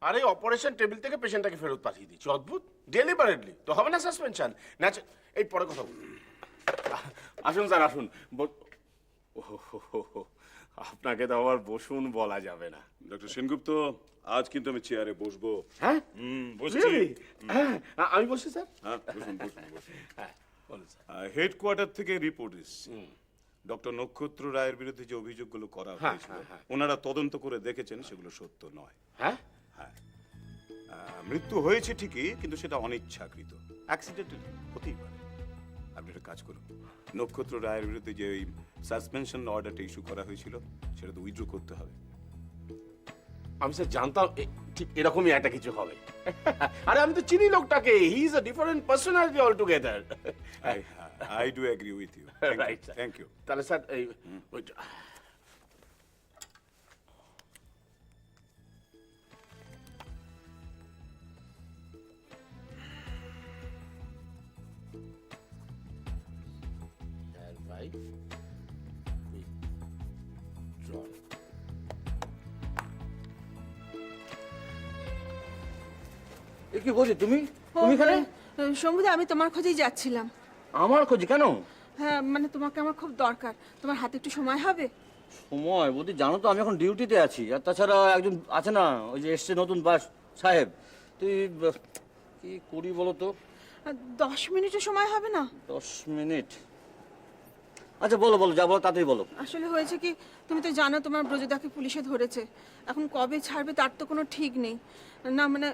আরে operation table থেকে পেশেন্টটাকে ফেরত পাঠিয়ে দিচ্ছি, অদ্ভুত। ডেলিবারেটলি তো হবে না সাসপেনশন। এই পরে কথা বলুন। আসুন স্যার আসুন। ওহো, আপনাকে তো আবার বসুন বলা যাবে না। ডক্টর সেনগুপ্ত, আজ কিন্তু আমি চেয়ারে বসবো। হ্যাঁ বসছি। Really? হ্যাঁ আমি বসছি স্যার। হ্যাঁ, বসুন। হ্যাঁ বলুন স্যার। হেডকোয়ার্টার থেকে রিপোর্ট এসেছে। ডক্টর নক্ষত্র রায়ের বিরুদ্ধে যে অভিযোগগুলো করা হয়েছিল, ওনারা তদন্ত করে দেখেছেন সেগুলো সত্য নয়। হ্যাঁ মৃত্যু হয়েছে ঠিকই, কিন্তু সেটা অনিচ্ছাকৃত, অ্যাক্সিডেন্টালি হতেই পারে। আপনি একটা কাজ করুন, নক্ষত্র রায়ের বিরুদ্ধে যে ওই সাসপেনশন অর্ডারটা ইস্যু করা হয়েছিল সেটা তো উইথড্র করতে হবে। আমি স্যার জানতাম ঠিক এরকমই একটা কিছু হবে। আরে আমি তো চিনি লোকটাকে, he is a different personality all together. I do agree with you. Right sir. Thank you. তাহলে স্যার এই ভাই এ কি বলছি তুমি তুমি এখানে? শম্ভুদা, আমি তোমার খোঁজেই যাচ্ছিলাম। আমার খোঁজ কেন? হ্যাঁ মানে তোমাকে আমার খুব দরকার। তোমার হাতে একটু সময় হবে? সময় বলতে, জানো তো আমি এখন ডিউটিতে আছি, আর তাছাড়া একজন আছে না, ওই যে এসছে নতুন বাস সাহেব। তুই কি করি বলো তো? 10 মিনিটের সময় হবে না? 10 মিনিট? আচ্ছা বলো বলো, যা বলো তাড়াতাড়ি বলো। আসলে হয়েছে কি, তুমি তো জানো তোমার ব্রজদাকে পুলিশে ধরেছে। এখন কবে ছাড়বে তার তো কোনো ঠিক নেই। না মানে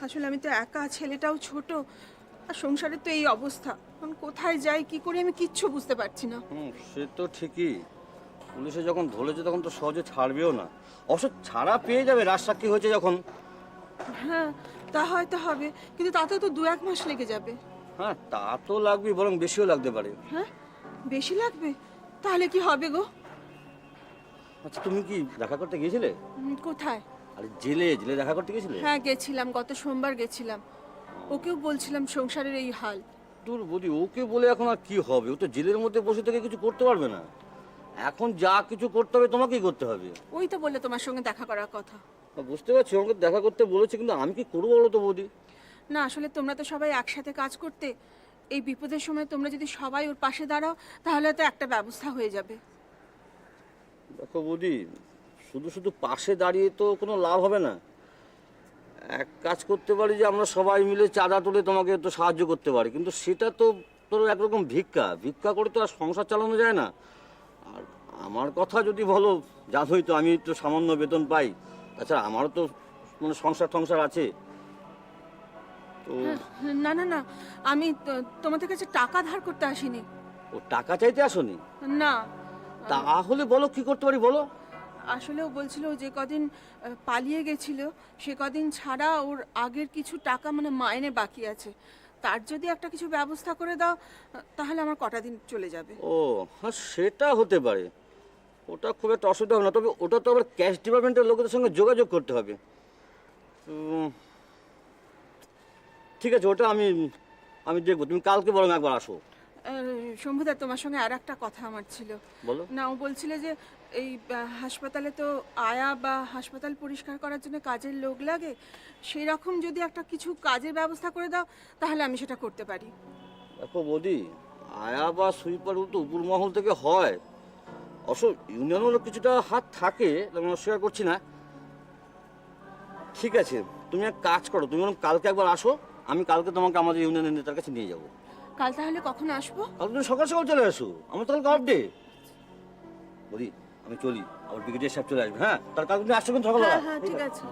আসলে আমি তো একা, ছেলেটাও ছোট, আর সংসারের তো এই অবস্থা। এখন কোথায় যাই কি করি আমি কিচ্ছু বুঝতে পারছি না। সে তো ঠিকই, পুলিশে যখন ধরেছে তখন তো সহজে ছাড়বেও না। অবশ্য ছাড়া পেয়ে যাবে, রাজসাক্ষী হয়েছে যখন। হ্যাঁ তা হয়তো হবে, কিন্তু তাতেও তো 2-1 মাস লেগে যাবে। হ্যাঁ তা তো লাগবে, বরং বেশিও লাগতে পারে। হ্যাঁ বেশি লাগবে? তাহলে কি হবে গো? আচ্ছা তুমি কি দেখা করতে গিয়েছিলে? কোথায়? আরে জেলে জেলে দেখা করতে গিয়েছিলে? হ্যাঁ গেছিলাম, গত সোমবার গেছিলাম। ওকেও বলছিলাম সংসারের এই হাল। দূর বৌদি, ওকে বলে এখন আর কি হবে? ও তো জেলের মধ্যে বসে থেকে কিছু করতে পারবে না। এখন যা কিছু করতে হবে তোমাকেই করতে হবে। ওই তো বললে তোমার সঙ্গে দেখা করার কথা। বুঝতে পারছি, আমাকে দেখা করতে বলেছে, কিন্তু আমি কি করবো বলো তো বৌদি? না আসলে তোমরা তো সবাই একসাথে কাজ করতে, এই বিপদের সময় তোমরা যদি সবাই ওর পাশে দাঁড়াও তাহলে তো একটা ব্যবস্থা হয়ে যাবে। দেখো বৌদি, শুধু শুধু পাশে দাঁড়িয়ে তো কোনো লাভ হবে না। এক কাজ করতে পারি যে আমরা সবাই মিলে চাঁদা তুলে তোমাকে একটু সাহায্য করতে পারি, কিন্তু সেটা তো তোর একরকম ভিক্ষা ভিক্ষা করে তো আর সংসার চালানো যায় না। আর আমার কথা যদি বলো, জানোই তো আমি তো সামান্য বেতন পাই, তাছাড়া আমারও তো মানে সংসার টংসার আছে। তো না না না, আমি তোমাদের কাছে টাকা ধার করতে আসিনি। ও টাকা চাইতে আসোনি? না তাহলে বলো কি করতে পারি বলো। আসলে ও বলছিল যে কদিন পালিয়ে গেছিল, সে কদিন ছাড়া ওর আগের কিছু টাকা মানে মাইনে বাকি আছে। তার যদি একটা কিছু ব্যবস্থা করে দাও তাহলে আমার কটা দিন চলে যাবে। ও হ্যাঁ, সেটা হতে পারে, ওটা খুব একটা অসুবিধা হবে না। তবে ওটা তো আবার ক্যাশ ডিপার্টমেন্টের লোকেদের সঙ্গে যোগাযোগ করতে হবে। তো ঠিক আছে, ওটা আমি আমি দেখবো। তুমি কালকে বরং একবার আসো। শম্ভুদা, তোমার সঙ্গে আর একটা কথা আমার ছিল। বলো। না ও বলছিল যে এই হাসপাতালে তো আয়া বা হাসপাতাল পরিষ্কার করার জন্য কাজের লোক লাগে, সেই রকম যদি একটা কিছু কাজের ব্যবস্থা করে দাও তাহলে আমি সেটা করতে পারি। দেখো বৌদি, আয়া বা সুইপার তো উপর মহল থেকে হয়, অবশ্য ইউনিয়নেরও কিছুটা হাত থাকে, আমি অস্বীকার করছি না। ঠিক আছে, তুমি এক কাজ করো, তুমি বরং কালকে একবার আসো, আমি কালকে তোমাকে আমাদের ইউনিয়নের নেতার কাছে নিয়ে যাবো। কাল তাহলে কখন আসবো? কালকে তুমি সকাল সকাল চলে আসো, আমার তো কালকে অফ ডে। বৌদি আমি চলি, আবার ব্রিগেডিয়ার সাহেব চলে আসবে। হ্যাঁ তার কালকে তুমি আসছো কিন্তু সকালবেলা। হ্যাঁ হ্যাঁ ঠিক আছে।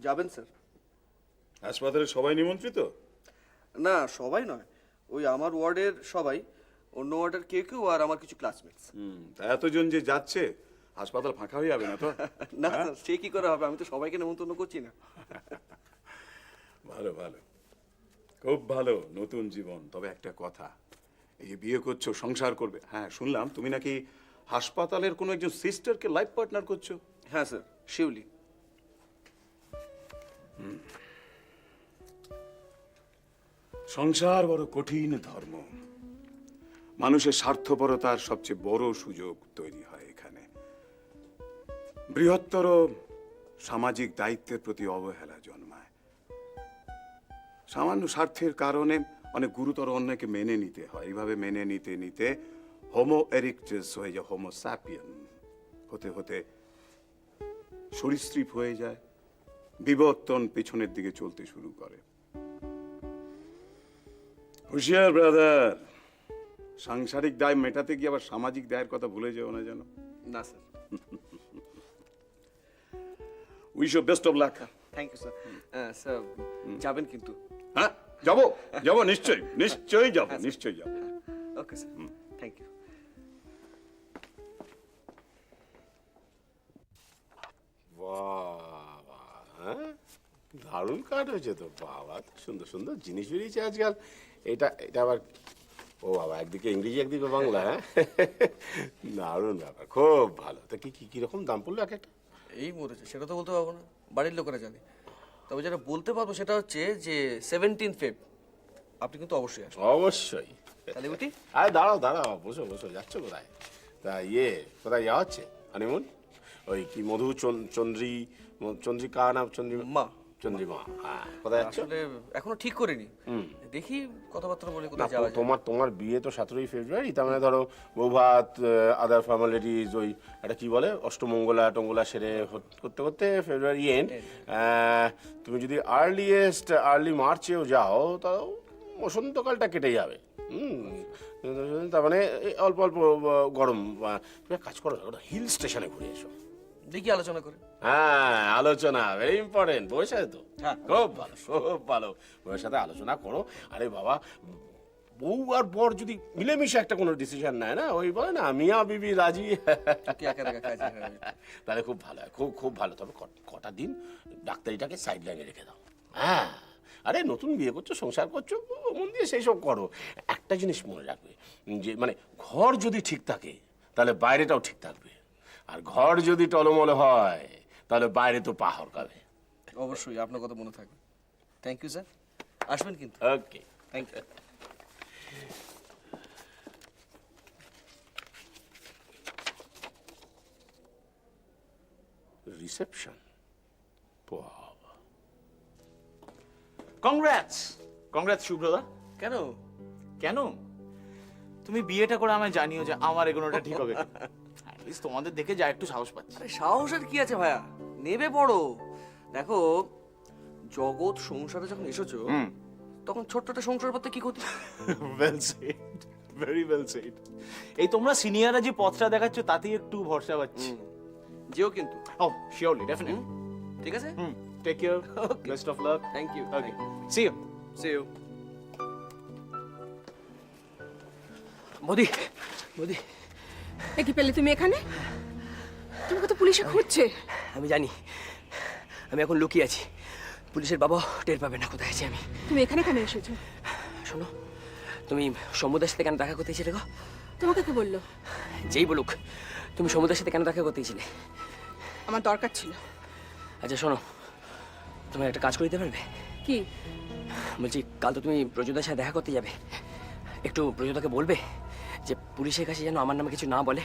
যাবেন স্যার? হাসপাতালে সবাই নিমন্ত্রিত? না সবাই নয়, ওই আমার ওয়ার্ডের সবাই, অন্য ওয়ার্ডের কেউ কেউ আর আমার কিছু ক্লাসমেটস। তা এতজন যে যাচ্ছে, হাসপাতাল ফাঁকা হয়ে যাবে না তো? না স্যার, সে কি করে হবে, আমি তো সবাইকে নেমন্তন্ন করছি না। ভালো ভালো, খুব ভালো, নতুন জীবন। তবে একটা কথা, এই যে বিয়ে করছো, সংসার করবে, হ্যাঁ শুনলাম তুমি নাকি হাসপাতালের কোনো একজন সিস্টারকে লাইফ পার্টনার করছো? হ্যাঁ স্যার, শিউলি। সংসার বড় কঠিন ধর্ম। মানুষের স্বার্থপরতার সবচেয়ে বড় সুযোগ তৈরি হয় এখানে। বৃহত্তর সামাজিক দায়িত্বের প্রতি অবহেলা জন্মায়। সামান্য স্বার্থের কারণে অনেক গুরুতর অন্যায়কে মেনে নিতে হয়। এইভাবে মেনে নিতে নিতে হোমো এরিকটাস হয়ে যায় হোমো স্যাপিয়েন, হতে হতে সরীসৃপ হয়ে যায়, বিবর্তন পেছনের দিকে চলতে শুরু করে। হুঁশিয়ার ব্রাদার, সাংসারিক দায় মেটাতে গিয়ে আবার সামাজিক দায়ের কথা ভুলে যেও না যেন। না sir. Wish you best of luck. Thank you sir. Sir যাবেন কিন্তু? হ্যাঁ, যাবো যাবো, নিশ্চয়ই নিশ্চয়ই যাবো, নিশ্চয়ই যাবো। Okay sir, thank you. বাবা, হ্যাঁ, দারুণ কাঠ হয়েছে তো বাবা, তো সুন্দর সুন্দর জিনিস বেরিয়েছে আজকাল। এটা এটা আবার, ও বাবা, একদিকে ইংরেজি একদিকে বাংলা, হ্যাঁ, দারুণ ব্যাপার, খুব ভালো। তা কি কি কিরকম দাম পড়লো এক একটা? এই মরেছে, সেটা তো বলতে পারবো না, বাড়ির লোকেরা জানে। তবে যেটা বলতে পারবো সেটা হচ্ছে যে 17 ফেব আপনি কিন্তু অবশ্যই আসবেন। অবশ্যই। তাহলে উঠি? আরে দাঁড়াও দাঁড়াও, বসো বসো, যাচ্ছ কোথায়? তা কোথায় যাওয়া হচ্ছে হানিমুন? ওই কি চন্দ্রিকা না মা। চন্দ্রিমা, হ্যাঁ, কোথায় যাচ্ছ? আসলে এখনো ঠিক করিনি, দেখি কথাবার্তা বলে কোথায় যাওয়া যায়। তোমার বিয়ে তো 17ই ফেব্রুয়ারি, তার মানে ধরো বৌভাত, আদার ফর্মালিটিজ, ওই একটা কি বলে অষ্টমঙ্গলা টঙ্গলা সেরে করতে করতে ফেব্রুয়ারি এন্ড। তুমি যদি আর্লি মার্চেও যাও, তাও বসন্তকালটা কেটে যাবে। তার মানে অল্প অল্প গরম। তুমি এক কাজ করো, হিল স্টেশনে ঘুরে এসো। দেখি আলোচনা করে। হ্যাঁ, আলোচনা ভেরি ইম্পর্টেন্ট। বউয়ের সাথে তো হ্যাঁ। খুব ভালো, খুব ভালো। বউয়ের সাথে আলোচনা করো। আরে বাবা, বউ আর বর যদি মিলেমিশে একটা কোনো ডিসিশন নেয় না, ওই বলে না মিয়া বিবি রাজি, কি একা একা কাজ হয়? তাহলে খুব ভালো হয়, খুব খুব ভালো। তবে কটা দিন ডাক্তারিটাকে সাইড লাইনে রেখে দাও। হ্যাঁ, আরে নতুন বিয়ে করছো, সংসার করছো, মন দিয়ে সেই সব করো। একটা জিনিস মনে রাখবে, যে মানে ঘর যদি ঠিক থাকে তাহলে বাইরেটাও ঠিক থাকবে, আর ঘর যদি টলমলে হয় তাহলে বাইরে তো পা হরকাবে। অবশ্যই, আপনার কথা মনে থাকবে। থ্যাংক ইউ স্যার, আসবেন কিন্তু। ওকে, থ্যাংক ইউ। রিসেপশন, বাবা, কংগ্রাটস শুভ্রদা। কেন? কেন? তুমি বিয়েটা করে আমায় জানিও যে আমার এগোনোটা ঠিক হবে। অ্যাটলিস্ট তোমাদের দেখে যা একটু সাহস পাচ্ছি। আরে সাহসের কি আছে ভাইয়া, নেবে পড়ো। দেখো, জগৎ সংসারে যখন এসেছো, তখন ছোট্ট একটা সংসার পাতে কি ক্ষতি? Well said, very well said. এই তোমরা সিনিয়ররা যে পথটা দেখাচ্ছ তাতেই একটু ভরসা পাচ্ছি। যেও কিন্তু। ও শিওরলি, ডেফিনেটলি। ঠিক আছে, take care, best of luck. Thank you. Okay, see you. See you. Modi Modi, এ কি পেলে তুমি এখানে? তোমাকে তো পুলিশে খুঁজছে। আমি জানি, আমি এখন লুকিয়ে আছি। পুলিশের বাবা টের পাবে না কোথায় আছি আমি। তুমি এখানে কেন এসেছো? শোনো, তুমি সমুদ্রের সাথে কেন দেখা করতে গেছিলে গো? তোমাকে কি বললো? যেই বলুক, তুমি সমুদ্রের সাথে কেন দেখা করতে গেছিলে? আমার দরকার ছিল। আচ্ছা শোনো, তুমি একটা কাজ করে দিতে পারবে? কি? বলছি, কাল তো তুমি প্রযোদার সাথে দেখা করতে যাবে, একটু প্রযোদাকে বলবে যে পুলিশের কাছে যেন আমার নামে কিছু না বলে।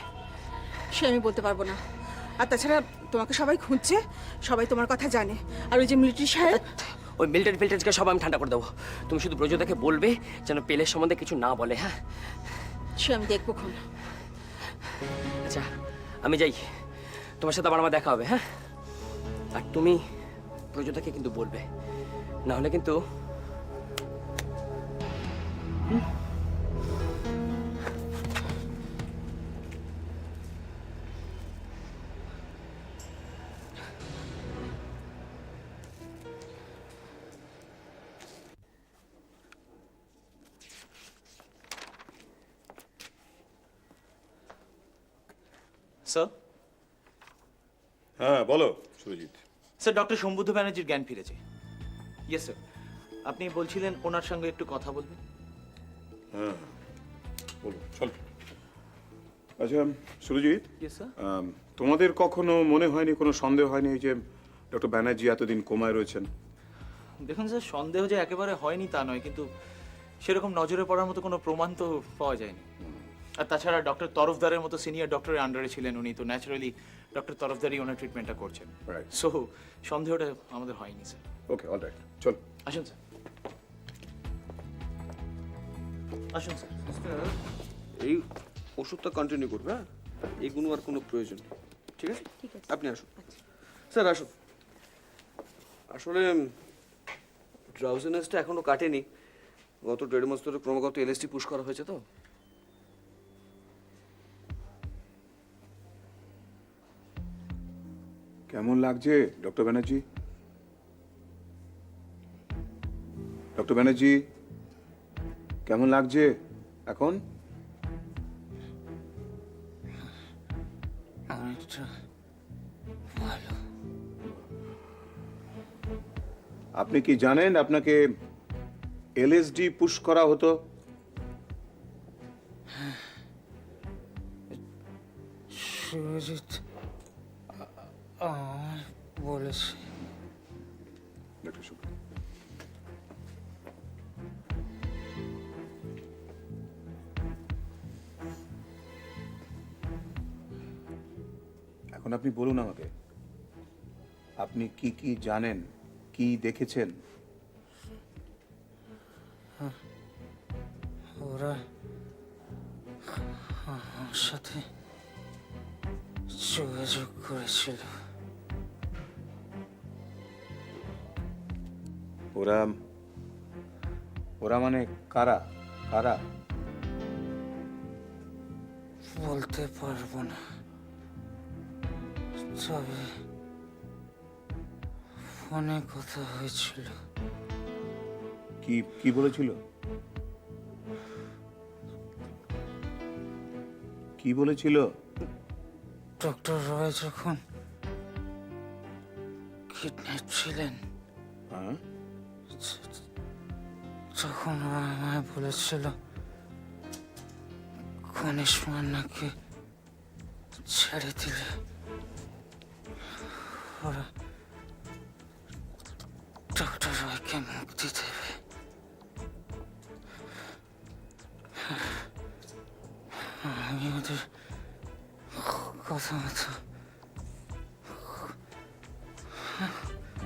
সে আমি বলতে পারবো না। আর তাছাড়া তোমাকে সবাই খুঁজছে, সবাই তোমার কথা জানে। আর ওই যে মিলিটারি সাহেব, ওই মিলিটারি ফিল্টারকে সব আমি ঠান্ডা করে দেবো। তুমি শুধু প্রযোদাকে বলবে যেন পেলের সম্বন্ধে কিছু না বলে, হ্যাঁ? সে আমি দেখবো খুন। আচ্ছা, আমি যাই, তোমার সাথে আবার আমার দেখা হবে, হ্যাঁ? আর তুমি প্রযোদাকে কিন্তু বলবে, না হলে কিন্তু স্যার, হ্যাঁ বলো সুরজিৎ। স্যার, ডক্টর শম্ভুদ্ধ ব্যানার্জির জ্ঞান ফিরেছে। ইয়েস স্যার, আপনি বলছিলেন ওনার সঙ্গে একটু কথা বলবেন। হ্যাঁ বলো, চল। আচ্ছা সুরজিৎ, ইয়েস স্যার। তোমাদের কখনো মনে হয়নি, কোনো সন্দেহ হয়নি যে ডক্টর ব্যানার্জি এতদিন কোমায় রয়েছেন? দেখুন স্যার, সন্দেহ যে একেবারে হয়নি তা নয়, কিন্তু সেরকম নজরে পড়ার মতো কোনো প্রমাণ তো পাওয়া যায়নি। আর তাছাড়া ডক্টর তরফদারের মতো সিনিয়র ডক্টরের আন্ডারে ছিলেন উনি, তো ন্যাচারালি ডক্টর তরফদারই ওনার ট্রিটমেন্টটা করছেন। Right. সো সন্দেহটা আমাদের হয়নি স্যার। ওকে, অল রাইট, চল। আসুন স্যার, আসুন স্যার। এই ওষুধটা কন্টিনিউ করবে, হ্যাঁ? এগুলো আর কোনো প্রয়োজন নেই, ঠিক আছে? আপনি আসুন স্যার, আসুন। আসলে ড্রাউজিনেসটা এখনো কাটেনি, গত 1.5 মাস ধরে ক্রমাগত এলএসডি পুশ করা হয়েছে তো। কেমন লাগছে ডক্টর ব্যানার্জি? ডক্টর ব্যানার্জি, কেমন লাগছে এখন? অনেকটা ভালো। আপনি কি জানেন আপনাকে এলএসডি পুশ করা হতো? সুরজিৎ আমায় বলেছে। ডক্টর শুক্ল, এখন আপনি বলুন আমাকে, আপনি কি কি জানেন, কি দেখেছেন? ওরা আমার সাথে যোগাযোগ করেছিল। ওরা ওরা মানে কারা? কারা? বলতে পারবো না, তবে ফোনে কথা হয়েছিল। কি কি বলেছিল? কি বলেছিল? ডক্টর রয় যখন কিডন্যাপ ছিলেন হ্যাঁ, তখন ওরা আমায় বলেছিল গণেশ মান্নাকে ছেড়ে দিলে ওরা ডক্টর রয়কে মুক্তি দেবে। আমি ওদের কথা মতো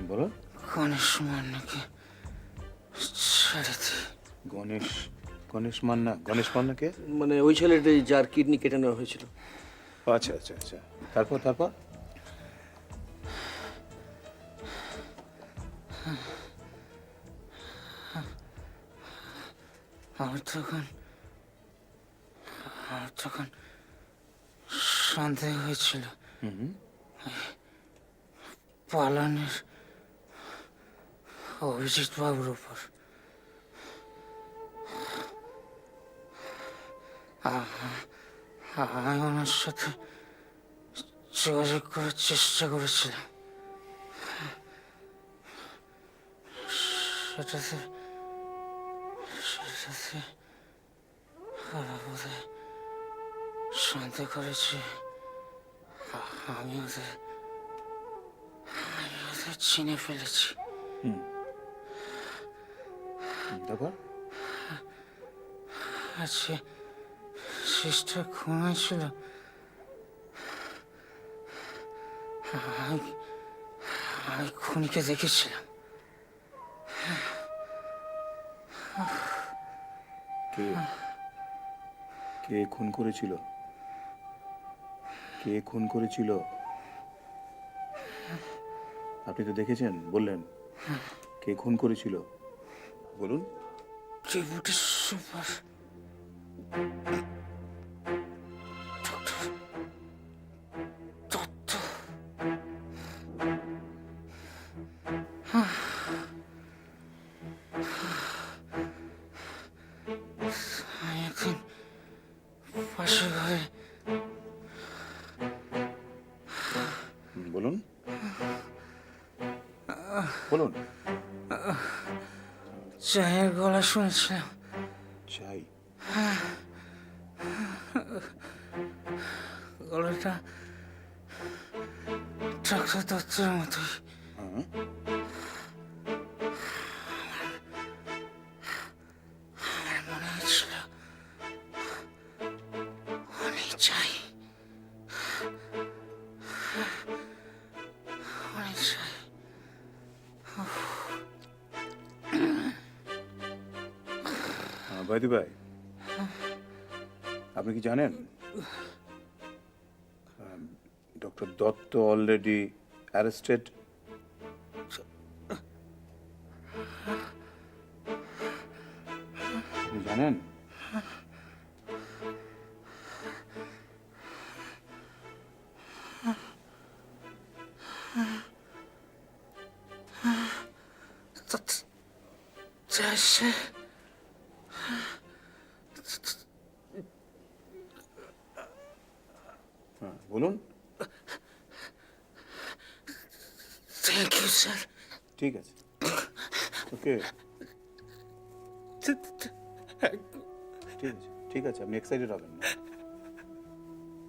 বলো। গণেশ মান্নাকে ছেড়ে দিই। গণেশ গণেশ মান্না? গণেশ মান্নাকে? মানে ওই ছেলেটাই যার কিডনি কেটে নেওয়া হয়েছিল। আচ্ছা আচ্ছা আচ্ছা, তারপর তারপর? আমার তখন সন্দেহ হয়েছিল পালানের অভিজিৎ বাবুর উপর। আমি ওনার সাথে যোগাযোগ করার চেষ্টা করেছিলাম, সেটাতে ওরা বোধহয় সন্দেহ করেছে আমি ওদের চিনে ফেলেছি। তারপর? আজকে সিস্টার ঘুমাইছিল, আমি খুনিকে দেখেছিলাম। কে কে খুন করেছিল? কে খুন করেছিল? আপনি তো দেখেছেন, বললেন। কে খুন করেছিল বলুন। Deputy super doctor Dutta. আমি একদিন পাশে ঘরে বলুন বলুন। চায়ের গলা শুনেছিলাম। চাই? এটা ডাক্তার দত্তের মতোই। আমার মনে হচ্ছিল আমি চাই, আমি চাই। বাইদি ভাই, আপনি কি জানেন ডক্টর দত্ত অলরেডি অ্যারেস্টেড? আপনি জানেন? হ্যাঁ, বলুন। Thank you sir. ঠিক আছে, ওকে, ঠিক আছে, আপনি এক্সাইটেড হবেন না।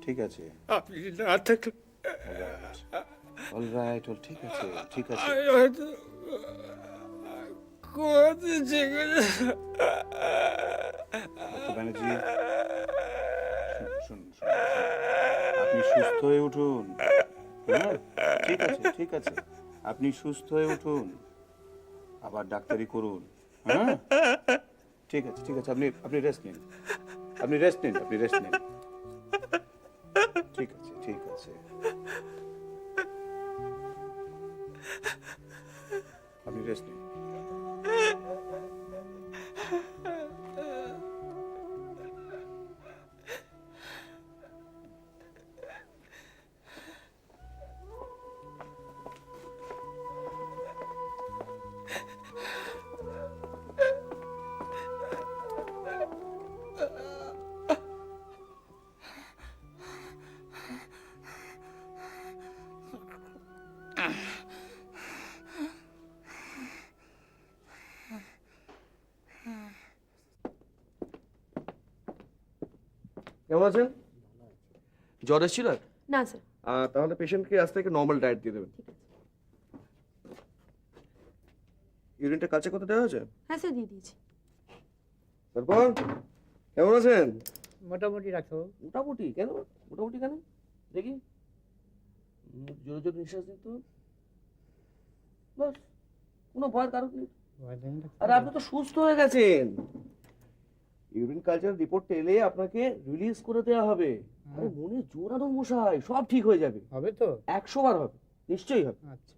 ঠিক আছে, আপনি না থাকলে অলরাইট, ঠিক আছে, ঠিক আছে। আমি হয়তো ঘুমাতে জেগে ডক্টর ব্যানার্জি, শুনুন, আপনি সুস্থ হয়ে উঠুন। হ্যাঁ, ঠিক আছে, ঠিক আছে, আপনি সুস্থ হয়ে উঠুন, আবার ডাক্তারি করুন। হ্যাঁ, ঠিক আছে, ঠিক আছে, আপনি রেস্ট নিন, আপনি রেস্ট নিন, আপনি রেস্ট নিন। ঠিক আছে, ঠিক আছে, আপনি রেস্ট নিন। কেমন আছেন? জ্বর এসেছিল? না স্যার। তাহলে পেশেন্টকে আজ থেকে নর্মাল ডায়েট দিয়ে দেবেন। ইউরিনটা কাছে কত দেওয়া হয়েছে? হ্যাঁ স্যার, দিয়ে দিয়েছি। তারপর কেমন আছেন? মোটামুটি রাখো। মোটামুটি কেন? মোটামুটি কেন দেখি, জোরে জোরে নিঃশ্বাস নিতে, বাস, কোনো ভয়ের কারণ নেই। আরে আপনি তো সুস্থ হয়ে গেছেন, ইউরিন কালচার রিপোর্ট এলে আপনাকে রিলিজ করে দেওয়া হবে। আরে মনে জোরানো মশাই, সব ঠিক হয়ে যাবে। হবে তো? 100 বার হবে, নিশ্চয়ই হবে। আচ্ছা।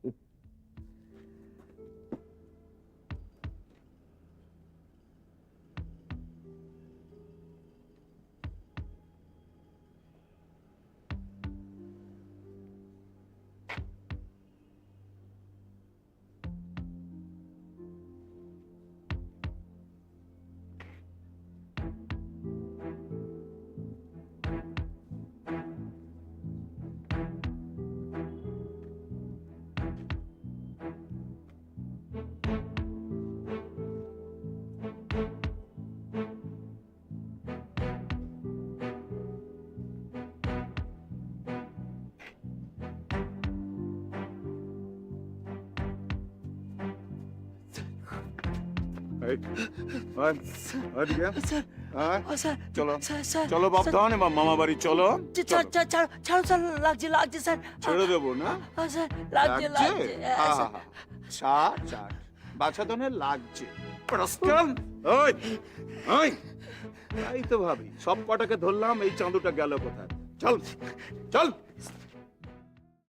চলো চলো বাপধন, এবার মামা বাড়ি চলো। লাগছে স্যার। ছেড়ে দেবো না? স্যার লাগছে। বাছাধনের লাগছে। ওই ওই, তাই তো ভাবি, সব কটাকে ধরলাম, এই চাঁদুটা গেল কোথায়? চল চল।